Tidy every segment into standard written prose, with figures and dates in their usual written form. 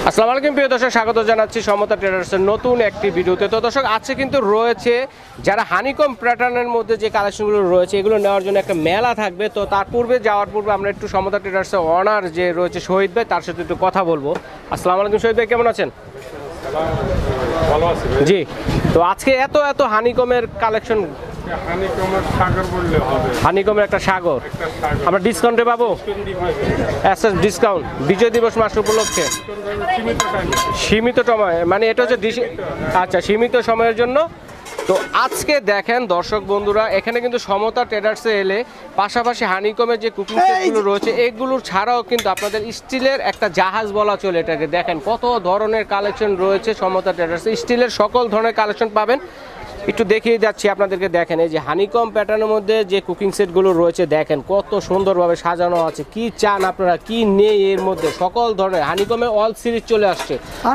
আসসালামু আলাইকুম প্রিয় দর্শক, স্বাগত জানাচ্ছি সমতা ট্রেডার্সের নতুন একটি ভিডিওতে। তো দর্শক, আজকে কিন্তু রয়েছে যারা হানিকম প্যাটার্নের মধ্যে যে কালেকশনগুলো রয়েছে এগুলো নেওয়ার জন্য একটা মেলা থাকবে। তো তার পূর্বে যাওয়ার পূর্বে আমরা একটু সমতা ট্রেডার্সের অনার যে রয়েছে শহীদ ভাই, তার সাথে একটু কথা বলবো। আসসালামু আলাইকুম শহীদ ভাই, কেমন আছেন? ভালো আছি জি। তো আজকে এত হানিকমের কালেকশন, হানিকমের একটা সাগর আমরা ডিসকাউন্টে পাবো। ডিসকাউন্ট বিজয় দিবস মাস উপলক্ষে সীমিত সময়, মানে এটা হচ্ছে আচ্ছা সীমিত সময়ের জন্য। তো আজকে দেখেন দর্শক বন্ধুরা, এখানে কিন্তু সমতা ট্রেডার্সে এলে পাশাপাশি হানিকমের যে কুকিং সেটগুলো রয়েছে এগুলোর ছাড়াও কিন্তু আপনাদের স্টিলের একটা জাহাজ বলা চলে এটাকে। দেখেন কত ধরনের কালেকশন রয়েছে সমতা ট্রেডার্সে, স্টিলের সকল ধরনের কালেকশন পাবেন। একটু দেখিয়ে যাচ্ছি আপনাদেরকে। দেখেন এই যে হানিকম প্যাটার্নের মধ্যে যে কুকিং সেটগুলো রয়েছে, দেখেন কত সুন্দরভাবে সাজানো আছে। কি চান আপনারা, কি নেই এর মধ্যে, সকল ধরনের হানিকমে অল সিরিজ চলে আসছে।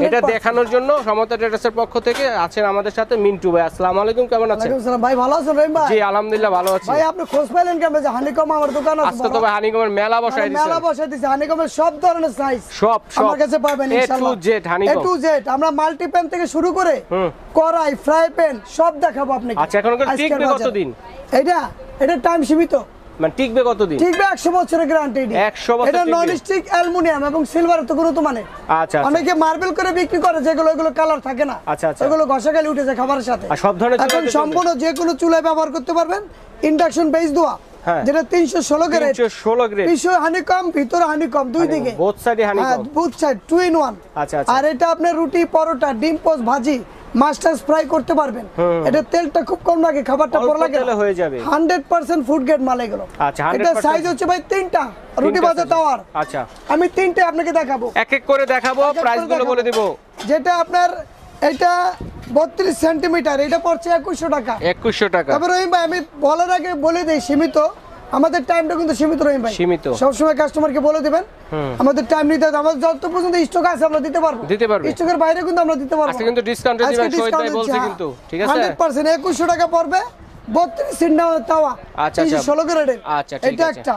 এটা দেখানোর জন্য সমতা ট্রেডার্সের পক্ষ থেকে আছেন আমাদের সাথে মিন্টু ভাই। আসসালামু আলাইকুম, কেমন আছেন? ভাই ভালো আছেন রহিম ভাই? জি আলহামদুলিল্লাহ ভালো আছি। ভাই আপনি খোঁজ পাইলেন কেমন যে হানিকম আমার দোকান আছে? আজকে তো ভাই হানিকমের মেলা বসাই দিয়েছেন। মেলা বসাই দিয়েছি, হানিকমের সব ধরনের সাইজ সব আমার কাছে পাবেন ইনশাআল্লাহ। A to Z honeycomb, A to Z আমরা মাল্টি প্যান থেকে শুরু করে কড়াই, ফ্রাই প্যান সব দেখাবো আপনাকে। আচ্ছা, এখন টিকবে কতদিন? এটা টাইম সীমিত, মানে টিকবে কতদিন? টিকবে 100 বছরের গ্যারান্টি। 100 বছর এটা নন স্টিক অ্যালুমিনিয়াম এবং সিলভার তো গুণগত মানে। আচ্ছা, অনেকে মার্বেল করে বিক্রি করে যেগুলো এগুলো কালার থাকে না। আচ্ছা, এগুলো ঘষা খালি উঠে যায় খাবারের সাথে। আর সব ধরনের এখন সম্পূর্ণ যে কোনো চুলায় ব্যবহার করতে পারবেন। ইন্ডাকশন বেস দোয়া, যেটা 316 গ্রেড, 316 গ্রেড, পিছনে হানিকম ভিতরে হানিকম, দুই দিকে বোথ সাইডে হানিকম, বোথ সাইড 2 in 1। আচ্ছা। আর এটা আপনি রুটি, পরোটা, ডিম পোস্ট, ভাজি, মাস্টার্স ফ্রাই করতে পারবেন। এটা তেলটা খুব কম লাগে, খাবারটা পড়া লাগে তেলে হয়ে যাবে। 100% ফুড গ্রেড মাল এগুলো। আচ্ছা, এটা সাইজ হচ্ছে ভাই 3টা রুটি ভাজা তাওয়ার। আচ্ছা, আমি 3টে আপনাকে দেখাবো, এক এক করে দেখাবো, প্রাইস গুলো বলে দিব। যেটা আপনার এটা 32 সেন্টিমিটার, এটা পড়ছে 2100 টাকা। 2100 টাকা। তবে রহিম ভাই আমি বলার আগে বলে দেই, সীমিত আমাদের টাইমটা কিন্তু সীমিত রহিম ভাই, সীমিত। সবসময় কাস্টমারকে বলে দিবেন আমাদের টাইম নিতে হবে। আমাদের যত পর্যন্ত স্টক আছে আমরা দিতে পারবো। স্টকের বাইরে কিন্তু আমরা দিতে পারবো। আজকে কিন্তু ডিসকাউন্টে দিবেন শহীদ ভাই বলছে কিন্তু, ঠিক আছে? 100% 2100 টাকা পড়বে, 32 সেন্টিমিটার তাওয়া। আচ্ছা, 316 গ্রেডের। আচ্ছা, ঠিক এটা আছে। একটা।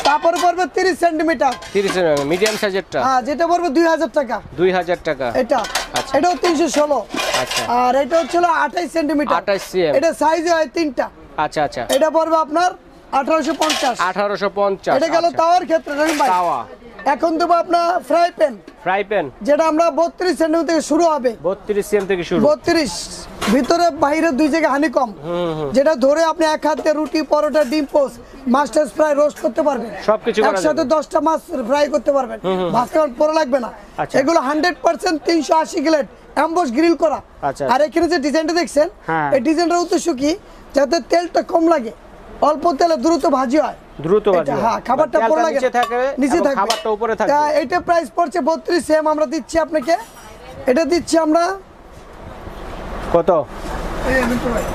তারপরে পড়বে 30 সেন্টিমিটার, 30 সেন্টিমিটার মিডিয়াম সাইজেরটা। হ্যাঁ, যেটা পড়বে 2000 টাকা। 2000 টাকা এটা আচ্ছা, এটাও 316। আচ্ছা, আর এটা হচ্ছে 28 সেন্টিমিটার, 28 সিএম। এটা সাইজ হয় 3টা। আচ্ছা, এটা পড়বে আপনার 1850। 1850। এটা গেল তাওয়ার ক্ষেত্রে রহিম ভাই। তাওয়া। এখন দেবো আপনার ফ্রাই প্যান, যেটা আমরা 32 সেন্টিমিটার থেকে শুরু হবে। 32 সিএম থেকে শুরু। 32 ভিতরে বাইরে দুই জায়গায় হানিকম, যেটা ধরে আপনি এক হাতে রুটি, পরোটা, ডিম পোস্ট, মাস্টার্স ফ্রাই রোস্ট করতে পারবেন। সবকিছু একসাথে 10টা মাছ ফ্রাই করতে পারবেন, ভাজতে পড়া লাগবে না। এগুলো 100% 380 গ্রেড এমবস গ্রিল করা। আর এখানে যে ডিজাইনটা দেখছেন, এই ডিজাইনটার উদ্দেশ্য কি, যাতে তেলটা কম লাগে, অল্প তেলে দ্রুত ভাজি হয়, দ্রুত ভাজি। হ্যাঁ, খাবারটা পড়ে লাগে নিচে থাকে, খাবারটা উপরে থাকে। এটা প্রাইস পড়ছে 32 সেম। আমরা দিচ্ছি আপনাকে, এটা দিচ্ছি আমরা কত?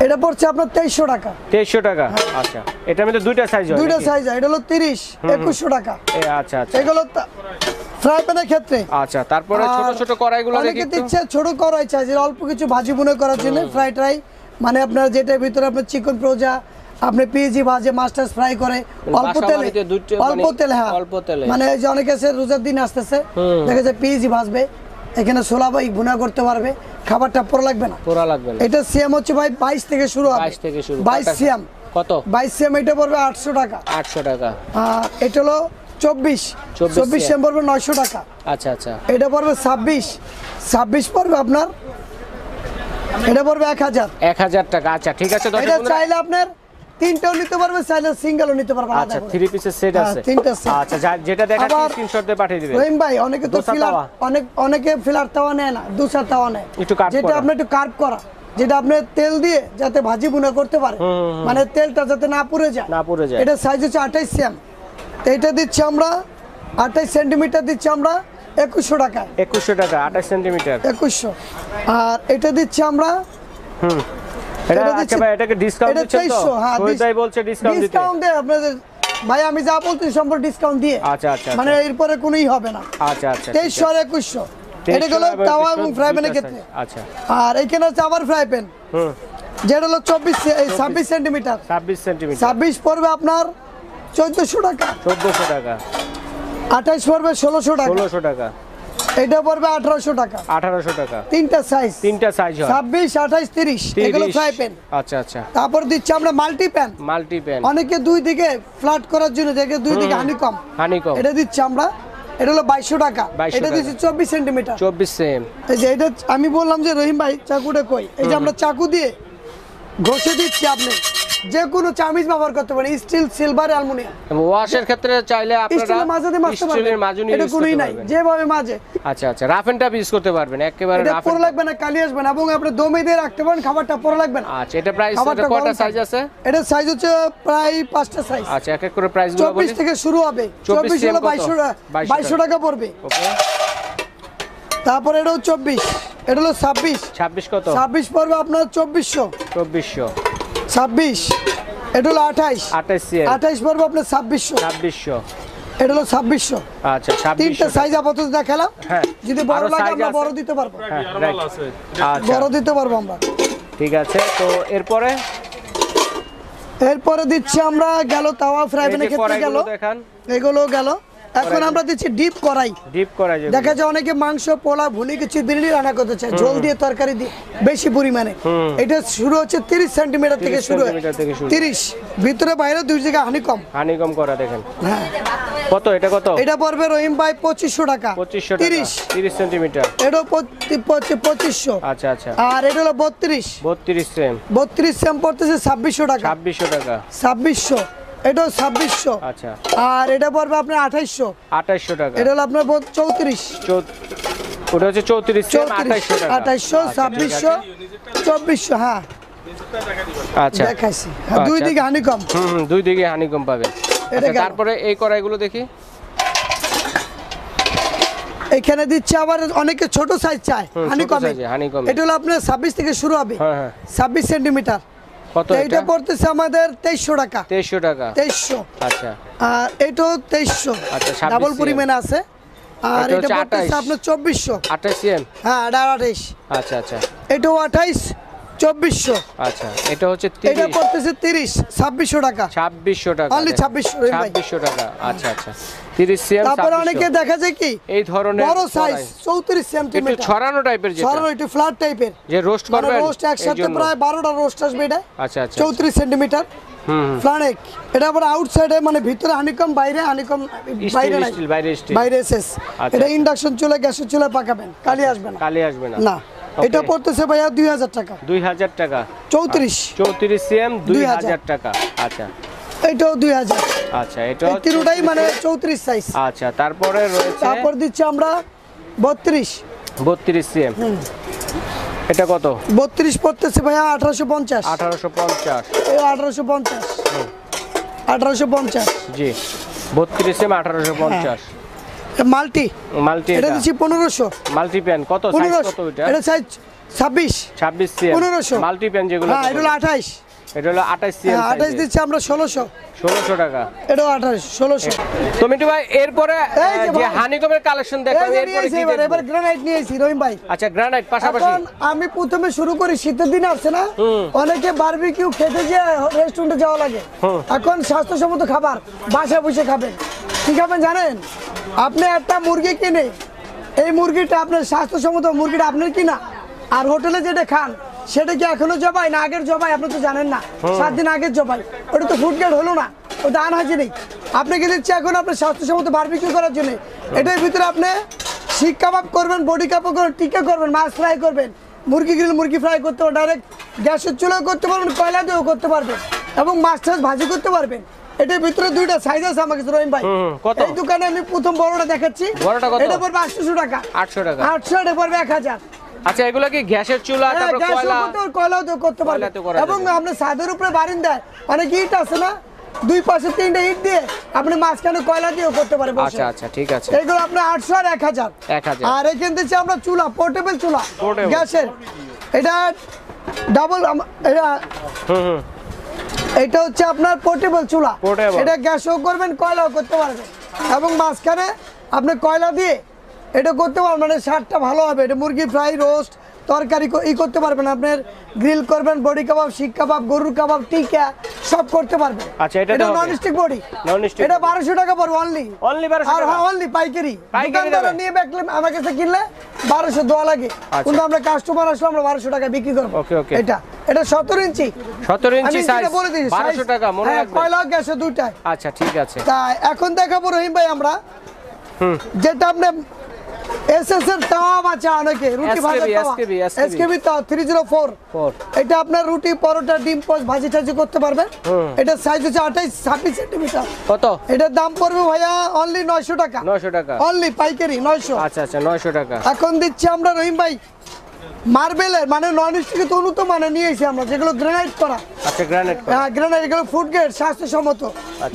এটা পড়ছে আপনার 2300 টাকা। 2300 টাকা। আচ্ছা, এটার মধ্যে দুইটা সাইজ হয়? দুইটা সাইজ হয়। এটা হলো 30, 2100 টাকা। আচ্ছা, এগুলো ফ্রাই প্যানের ক্ষেত্রে। আচ্ছা, তারপরে ছোট ছোট কড়াইগুলো অনেকে দিচ্ছে ছোট কড়াই চাই, যে অল্প কিছু ভাজি বুনে করার জন্য ফ্রাই ট্রাই, মানে আপনার যেটার ভিতরে আপনার চিকেন প্রোজা, আপনি পিজি ভাজে, মাস্টার্স ফ্রাই করে অল্প তেলে, হ্যাঁ অল্প তেলে, মানে এই যে অনেকে আছে রোজার দিন আসতেছে, দেখা যায় পিজি ভাজবে, এখানে ছোলা ভাই ভুনা করতে পারবে, খাবারটা পোড়া লাগবে না। এটা সিএম হচ্ছে ভাই 22 থেকে শুরু হবে। 22 সিএম। কত? 22 সিএম এটা পড়বে 800 টাকা। 800 টাকা। এটা হলো 24 সিএম পড়বে 900 টাকা। আচ্ছা, এটা পড়বে 26 পড়বে আপনার, এটা পড়বে 1000 টাকা। আচ্ছা, ঠিক আছে। এটা চাইলে আপনার তিনটাও নিতে পারবে, চাইলে সিঙ্গেলও নিতে পারবে। আচ্ছা, 3 পিসের সেট আছে। তিনটা সেট। আচ্ছা, যেটা দেখাচ্ছি স্ক্রিনশট দিয়ে পাঠিয়ে দিবেন। রহিম ভাই অনেকে তো ফিলার, অনেকে ফিলার তাওয়া নেয় না, দুসা তাওয়া নেয়, যেটা আপনি একটু কার্ভ করা, যেটা আপনি তেল দিয়ে যাতে ভাজি বুনা করতে পারে, মানে তেলটা যাতে না পুড়ে যায়। এটা সাইজ হচ্ছে 28 সিএম। এটা দিচ্ছি আমরা 28 সেন্টিমিটার, দিচ্ছি আমরা 2100 টাকা। 2100 টাকা 28 সেন্টিমিটার, 2100। আর এটা দিচ্ছি আমরা আচ্ছা ভাই, এটাকে ডিসকাউন্ট দিচ্ছেন তো? শহীদ ভাই বলছে ডিসকাউন্ট দিতে। ডিসকাউন্ট দেব আপনাদের ভাই, আমি যা বলছি সম্পূর্ণ ডিসকাউন্ট দিয়ে। আচ্ছা, মানে এরপরে কোনোই হবে না। আচ্ছা, 2300 আর 2100। এটা হলো তাওয়া এবং ফ্রাই প্যানের ক্ষেত্রে। আচ্ছা, আর এখানে হচ্ছে আবার ফ্রাই প্যান, যেটা হলো 26 সেন্টিমিটার। 26 পড়বে আপনার 1400 টাকা। 1400 টাকা। 28 পড়বে 1600 টাকা। 1600 টাকা। এটা পড়বে 1800 টাকা। 1800 টাকা। তিনটা সাইজ হয় 26, 28, 30 এগুলো ফ্রাই প্যান। আচ্ছা আচ্ছা। তারপর দিচ্ছি আমরা মাল্টি প্যান। অনেকে দুই দিকে ফ্ল্যাট করার জন্য দেখে দুই দিকে হানিকম। এটা দিচ্ছি আমরা, এটা হলো 2200 টাকা। এটা দিচ্ছি 24 সেন্টিমিটার। 24 সেম। এই যে এটা আমি বললাম যে রহিম ভাই চাকুটা কই, এই যে আমরা চাকু দিয়ে ঘষে দিচ্ছি, আপনি যে কোনো চামিচ ব্যবহার করতে পারেন, স্টিল, সিলভার, অ্যালুমিনিয়াম। ওয়াশের ক্ষেত্রে চাইলে আপনারা স্টিলের মাঝে মাছতে পারবেন, স্টিলের মাজুনি এটা কোনোই নাই, যেভাবে মাঝে। আচ্ছা আচ্ছা, রাফ এন্ড টাফ ইউজ করতে পারবেন, একেবারে এটা রাফ পুরো লাগবে না, কালি আসবে না, এবং আপনি দমে দিয়ে রাখতে পারেন, খাবারটা পুরো লাগবে না। আচ্ছা, এটা প্রাইস কয়টা সাইজ আছে? এটা সাইজ হচ্ছে প্রায় 5টা সাইজ। আচ্ছা, এক এক করে প্রাইস গুলো বলি। 24 থেকে শুরু হবে, 24 হলো 2200 টাকা পড়বে। ওকে। তারপর এটা 24, এটা হলো 26। 26 কত? 26 পড়বে আপনার 2400। 26, এটা হলো 28। 28 পড়বে আপনার 2600। এটা হলো 2600। আচ্ছা, 2600। তিনটা সাইজ আপাতত দেখালাম। হ্যাঁ, যদি বড় লাগে আমরা বড় দিতে পারবো। হ্যাঁ, আচ্ছা, বড় দিতে পারবো আমরা। ঠিক আছে, তো এরপরে দিচ্ছি আমরা গেল তাওয়া ফ্রাই প্যানের ক্ষেত্রে গেল, এগুলো গেল। এখন আমরা দিচ্ছি ডিপ কড়াই। দেখা যায় অনেকে মাংস, পোলা, ভুনি কিছু বিরিয়ানি রান্না করতে চায়, ঝোল দিয়ে, তরকারি দিয়ে বেশি পরিমাণে। এটা শুরু হচ্ছে 30 সেন্টিমিটার থেকে শুরু হয়, 30 ভিতরে বাইরে দুই জায়গা হানিকম করা। দেখেন হ্যাঁ, কত এটা? কত এটা পড়বে রহিম ভাই? 2500 টাকা। 30 সেন্টিমিটার। এটা 2500। আচ্ছা আচ্ছা। আর এটা হলো 32 সেম। 32 সেম পড়তেছে 2600 টাকা। 2600। এটাও 2600। আচ্ছা। আর এটা পড়বে আপনার 2800 টাকা। এটা হলো আপনার 34। ওটা হচ্ছে 34 সেম, 2800 টাকা। 2800, 2600, 2400। হ্যাঁ আচ্ছা, দেখাইছি। দুই দিকে হানিকম। দুই দিকে হানিকম পাবেন। তারপরে এই কড়াইগুলো দেখি। এখানে দিচ্ছে আবার অনেকে ছোট সাইজ চায় হানিকম। এটা হলো আপনার 26 থেকে শুরু হবে, 26 সেন্টিমিটার। কত এটা পড়তেছে আমাদের 2300 টাকা। 2300। আচ্ছা। আর এটাও 2300। আচ্ছা, ডাবল পরিমাণে আছে। আর এটা পড়তেছে আপনার 2400। 28 এম। হ্যাঁ, এটা 28। আচ্ছা আচ্ছা। এটাও 28, 2400। আচ্ছা, এটা হচ্ছে 30। এটা পড়তেছে 30, 2600 টাকা। 2600 টাকা। অনলি 2600 টাকা। আচ্ছা আচ্ছা, 30 সেম। তারপর অনেকে দেখা যায় কি এই ধরনের বড় সাইজ 34 সেন্টিমিটার, একটু ছড়ানো টাইপের, যেটা ছড়ানো একটু ফ্ল্যাট টাইপের, যে রোস্ট করবেন, রোস্ট একসাথে প্রায় 12টা রোস্ট আসবে এটা। আচ্ছা আচ্ছা। 34 সেন্টিমিটার ফ্লানেক। এটা আবার আউটসাইডে, মানে ভিতরে হানিকম, বাইরে হানিকম, বাইরে এসএস। এটা ইন্ডাকশন চুলা, গ্যাসের চুলা পাকাবেন, কালি আসবে না। না, এটা পড়তেছে ভাইয়া 2000 টাকা। 2000 টাকা। 34 সিএম, 2000 টাকা। আচ্ছা, এটাও 2000। আচ্ছা, এটা তিনটাই মানে 34 সাইজ। আচ্ছা, তারপরে রয়েছে, তারপর দিচ্ছি আমরা 32 সিএম। এটা কত? 32 পড়তেছে ভাইয়া 1850। 1850। জি, 32 সিএম, 1850। মাল্টি এটা দিচ্ছি 1500। মাল্টি প্যান কত? সাইজ কত এটা? এটা সাইজ 26 সিএম। 1500 মাল্টি প্যান যেগুলো। হ্যাঁ, এটা হলো 28। এটা হলো 28 সিএম। 28 দিচ্ছি আমরা 1600 টাকা। এটাও 28, 1600। তো মিন্টু ভাই, এরপরে যে হানিকমের কালেকশন দেখাবো, এরপরে কি দেখব? এবার গ্রানাইট নিয়েছি রহিম ভাই। আচ্ছা, গ্রানাইট পাশাপাশি। আমি প্রথমে শুরু করি, শীতের দিন আসছে না, অনেকে বারবিকিউ খেতে যে রেস্টুরেন্টে যাওয়া লাগে। এখন স্বাস্থ্যসম্মত খাবার বাসায় বসে খাবেন। কি খাবেন জানেন? আপনি একটা মুরগি কিনে, এই মুরগিটা আপনার স্বাস্থ্যসম্মত মুরগিটা আপনার কিনা, আর হোটেলে যেটা খান সেটা কি এখনো জবাই না আগের জবাই? আপনি তো জানেন না, 7 দিন আগের জবাই। ওটা তো ফুড গ্রেড হলো না, ওটা আনহাইজেনিক। আপনাকে দিচ্ছি এখন আপনার স্বাস্থ্যসম্মত বারবিকিউ করার জন্য। এটার ভিতরে আপনি শিক কাবাব করবেন, বডি কাবাব করবেন, টিক্কা করবেন, মাছ ফ্রাই করবেন, মুরগি গ্রিল, মুরগি ফ্রাই করতে পারবেন, ডাইরেক্ট গ্যাসের চুলাও করতে পারবেন, কয়লা দিয়েও করতে পারবেন, এবং মাছ টাছ ভাজি করতে পারবেন। এটার ভিতরে দুইটা সাইজ আছে আমার কাছে রহিম ভাই। এই দোকানে আমি প্রথম বড়টা দেখাচ্ছি। এটা পড়বে 800 টাকা। 800। এটা পড়বে 1000। আচ্ছা, এগুলা কি গ্যাসের চুলা, তারপর কয়লাও তো করতে পারবেন, এবং আপনি ছাদের উপরে বারিন্দায় অনেক ইট আছে না, দুই পাশে 3টা ইট দিয়ে আপনি মাঝখানে কয়লা দিয়েও করতে পারবেন। আচ্ছা আচ্ছা, ঠিক আছে। এগুলো আপনার 800 আর 1000। আর এখান থেকে আমরা চুলা, পোর্টেবল চুলা গ্যাসের, এটা ডাবল, এটা হচ্ছে আপনার পোর্টেবল চুলা। এটা গ্যাসও করবেন, কয়লাও করতে পারবেন, এবং মাঝখানে আপনি কয়লা দিয়ে এটা করতে পারবেন, মানে স্বাদটা ভালো হবে। এটা মুরগি ফ্রাই, রোস্ট, তরকারি করতে পারবেন, আপনার গ্রিল করবেন, বডি কাবাব, শিক কাবাব, গরুর কাবাব, টিকা সব করতে পারবেন। আচ্ছা, এটা নন স্টিক বডি, এটা 1200 টাকা পড়বে অনলি। 1200 আর হ্যাঁ, অনলি পাইকারি। দোকানদাররা নিয়ে বেচলে আমার কাছে কিনলে 1200 দেওয়া লাগে, কিন্তু আমরা কাস্টমার আসলে আমরা 1200 টাকা বিক্রি করব। এটা 17 ইঞ্চি, 17 ইঞ্চি সাইজ 1200 টাকা, মনে রাখবেন। কয়লা গ্যাসে দুইটাই। আচ্ছা, ঠিক আছে। তা এখন দেখাবো রহিম ভাই আমরা যেটা আপনি এসএস এর তাওয়া আছে, অনেকে রুটি ভাজা তাওয়া, এসকেবি তাওয়া 304। এটা আপনার রুটি, পরোটা, ডিম পোস্ট, ভাজি টাজি করতে পারবেন। এটা সাইজ হচ্ছে 28-26 সেন্টিমিটার। কত? এটার দাম পড়বে ভাইয়া অনলি 900 টাকা। 900 টাকা অনলি পাইকারি 900। আচ্ছা, 900 টাকা। এখন দিচ্ছি আমরা রহিম ভাই মার্বেলের, মানে নন স্টিক তো উন্নত মানে নিয়ে এসেছি আমরা, যেগুলো গ্রানাইট করা। আচ্ছা, গ্রানাইট করা। হ্যাঁ, গ্রানাইট, এগুলো ফুড গ্রেড, স্বাস্থ্যসম্মত।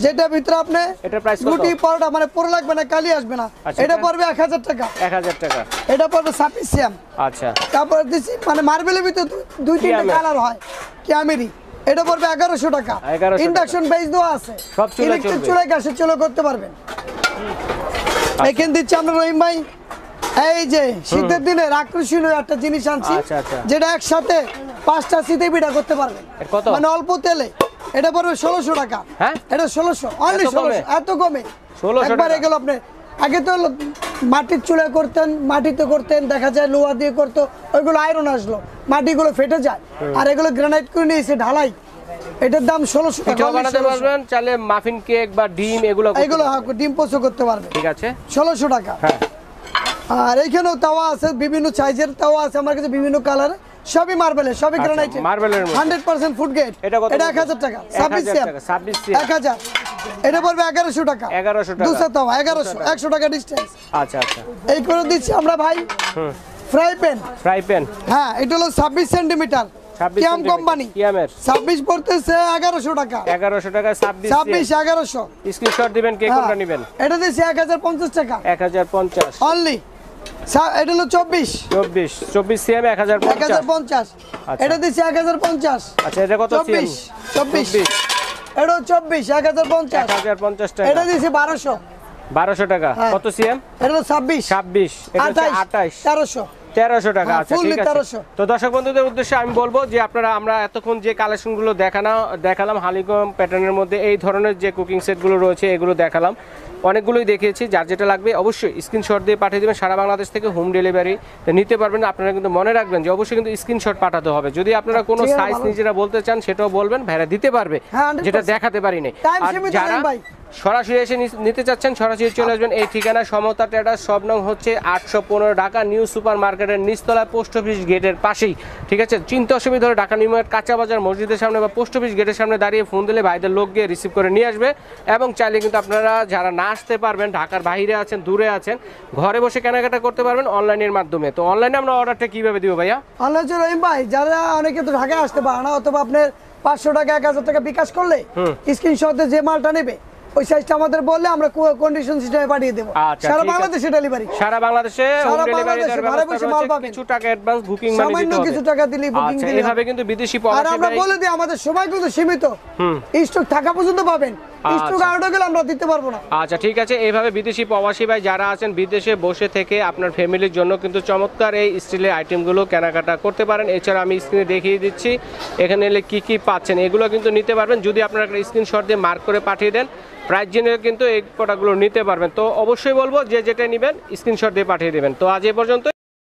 যেটা ভিতরে আপনি এটা প্রাইস কত? রুটি, পরোটা মানে পুরো লাগবে না, কালি আসবে না। এটা পড়বে 1000 টাকা। 1000 টাকা। এটা পড়বে 26 সিএম। আচ্ছা, তারপর দিচ্ছি মানে মার্বেলের ভিতরে দুই তিনটা কালার হয়, ক্যামেরি। এটা পড়বে 1100 টাকা। ইন্ডাকশন বেস দেওয়া আছে, সব চুলা ইলেকট্রিক চুলায় গ্যাসের চুলা করতে পারবেন। এখানে দিচ্ছি আমরা রহিম ভাই এই যে শীতের দিনে আকর্ষণীয় একটা জিনিস আনছি, যেটা একসাথে 5টা শীতে পিঠা করতে পারবেন, মানে অল্প তেলে। এটা পড়বে 1600 টাকা। এটা 1600, অনলি 1600। এত কমে 1600 একবার এগুলো আপনি আগে তো মাটির চুলায় করতেন, মাটিতে করতেন, দেখা যায় লোহা দিয়ে করতো, ওইগুলো আয়রন আসলো, মাটিগুলো ফেটে যায়। আর এগুলো গ্রানাইট করে নিয়েছে ঢালাই। এটার দাম 1600 টাকা। বানাতে পারবেন চাইলে মাফিন কেক বা ডিম, এগুলো ডিম পোস্ট করতে পারবেন। ঠিক আছে, 1600 টাকা। আর এইখানেও তাওয়া আছে, বিভিন্ন সাইজের তাওয়া আছে আমার কাছে, বিভিন্ন কালার, সবই মার্বেলের, সবই গ্রানাইট, মার্বেলের 100% ফুড গ্রেড। এটা 1000 টাকা। 26 সিএম 1000। এটা পড়বে 1100 টাকা। 200 তাওয়া 1100, 100 টাকা ডিসটেন্স। আচ্ছা, এই করে দিচ্ছি আমরা ভাই ফ্রাই প্যান। হ্যাঁ, এটা হলো 26 সেন্টিমিটার, কিয়াম কোম্পানি। 26 পড়তেছে 1100 টাকা। 1100 টাকা। 26 1100। স্ক্রিনশট দিবেন কে কোনটা নেবেন। এটা দিচ্ছি 1050 টাকা। 1050 অনলি। এটা হলো 24 সিএম 1050। এটা দিচ্ছি 1050। আচ্ছা, এটা কত সিএম? 24। এটা 24 1050 টাকা। এটা দিচ্ছি 1200 টাকা। কত সিএম? এটা 26। এটা 28 1300 টাকা। আচ্ছা, ঠিক আছে। তো দর্শক বন্ধুদের উদ্দেশ্যে আমি বলবো যে আমরা এতক্ষণ যে কালেকশনগুলো দেখালাম হালিকম প্যাটার্নের মধ্যে, এই ধরনের যে কুকিং সেটগুলো রয়েছে এগুলো দেখালাম, অনেকগুলোই দেখিয়েছি। যার যেটা লাগবে অবশ্যই স্ক্রিনশট দিয়ে পাঠিয়ে দেবেন। সারা বাংলাদেশ থেকে হোম ডেলিভারি নিতে পারবেন। আপনারা কিন্তু মনে রাখবেন যে অবশ্যই কিন্তু স্ক্রিনশট পাঠাতে হবে। যদি আপনারা কোনো সাইজ নিজেরা বলতে চান সেটাও বলবেন, ভাইরা দিতে পারবে, যেটা দেখাতে পারিনি। আর যারা সরাসরি এসে নিতে চাচ্ছেন সরাসরি চলে আসবেন এই ঠিকানা, সমতা ট্রেডার্স, সব নং হচ্ছে 815 ঢাকা নিউ সুপার মার্কেটের নিচতলা, পোস্ট অফিস গেটের পাশেই। ঠিক আছে, চিন্তা অসুবিধা হলে ঢাকা নিউ মার্কেট কাঁচা বাজার মসজিদের সামনে বা পোস্ট অফিস গেটের সামনে দাঁড়িয়ে ফোন দিলে ভাইদের লোক গিয়ে রিসিভ করে নিয়ে আসবে। এবং চাইলে কিন্তু আপনারা যারা না আসতে পারবেন, ঢাকার বাইরে আছেন, দূরে আছেন, ঘরে বসে কেনাকাটা করতে পারবেন অনলাইনের মাধ্যমে। তো অনলাইনে আমরা অর্ডারটা কিভাবে দিব ভাইয়া? অনলাইনে রহিম ভাই, যারা অনেকে তো ঢাকায় আসতে পারে না, অথবা আপনার 500 টাকা 1000 টাকা বিকাশ করলে স্ক্রিনশটে যে মালটা নেবে ওই সাইজটা আমাদের বললে আমরা কন্ডিশন সিস্টেমে পাঠিয়ে দেব। সারা বাংলাদেশে ডেলিভারি, সারা বাংলাদেশে হোম ডেলিভারি দেওয়ার ব্যবস্থা রয়েছে। কিছু টাকা অ্যাডভান্স বুকিং মানি দিতে হবে, সামান্য কিছু টাকা দিলে বুকিং দিলে। এইভাবে কিন্তু বিদেশি প্রবাসী আর আমরা বলে দিই আমাদের সময় কিন্তু সীমিত, স্টক থাকা পর্যন্ত পাবেন, স্টক আউট হয়ে গেলে আমরা দিতে পারবো না। আচ্ছা, ঠিক আছে। এইভাবে বিদেশি প্রবাসী ভাই যারা আছেন বিদেশে বসে থেকে আপনার ফ্যামিলির জন্য কিন্তু চমৎকার এই স্টিলের আইটেমগুলো কেনাকাটা করতে পারেন। এছাড়া আমি স্ক্রিনে দেখিয়ে দিচ্ছি এখানে এলে কি কি পাচ্ছেন, এগুলো কিন্তু নিতে পারবেন। যদি আপনারা একটা স্ক্রিনশট দিয়ে মার্ক করে পাঠিয়ে দেন, প্রাইস জেনে কিন্তু এই প্রোডাক্টগুলো নিতে পারবেন। তো অবশ্যই বলবো যে যেটা নেবেন স্ক্রিনশট দিয়ে পাঠিয়ে দেবেন। তো আজ এ পর্যন্ত।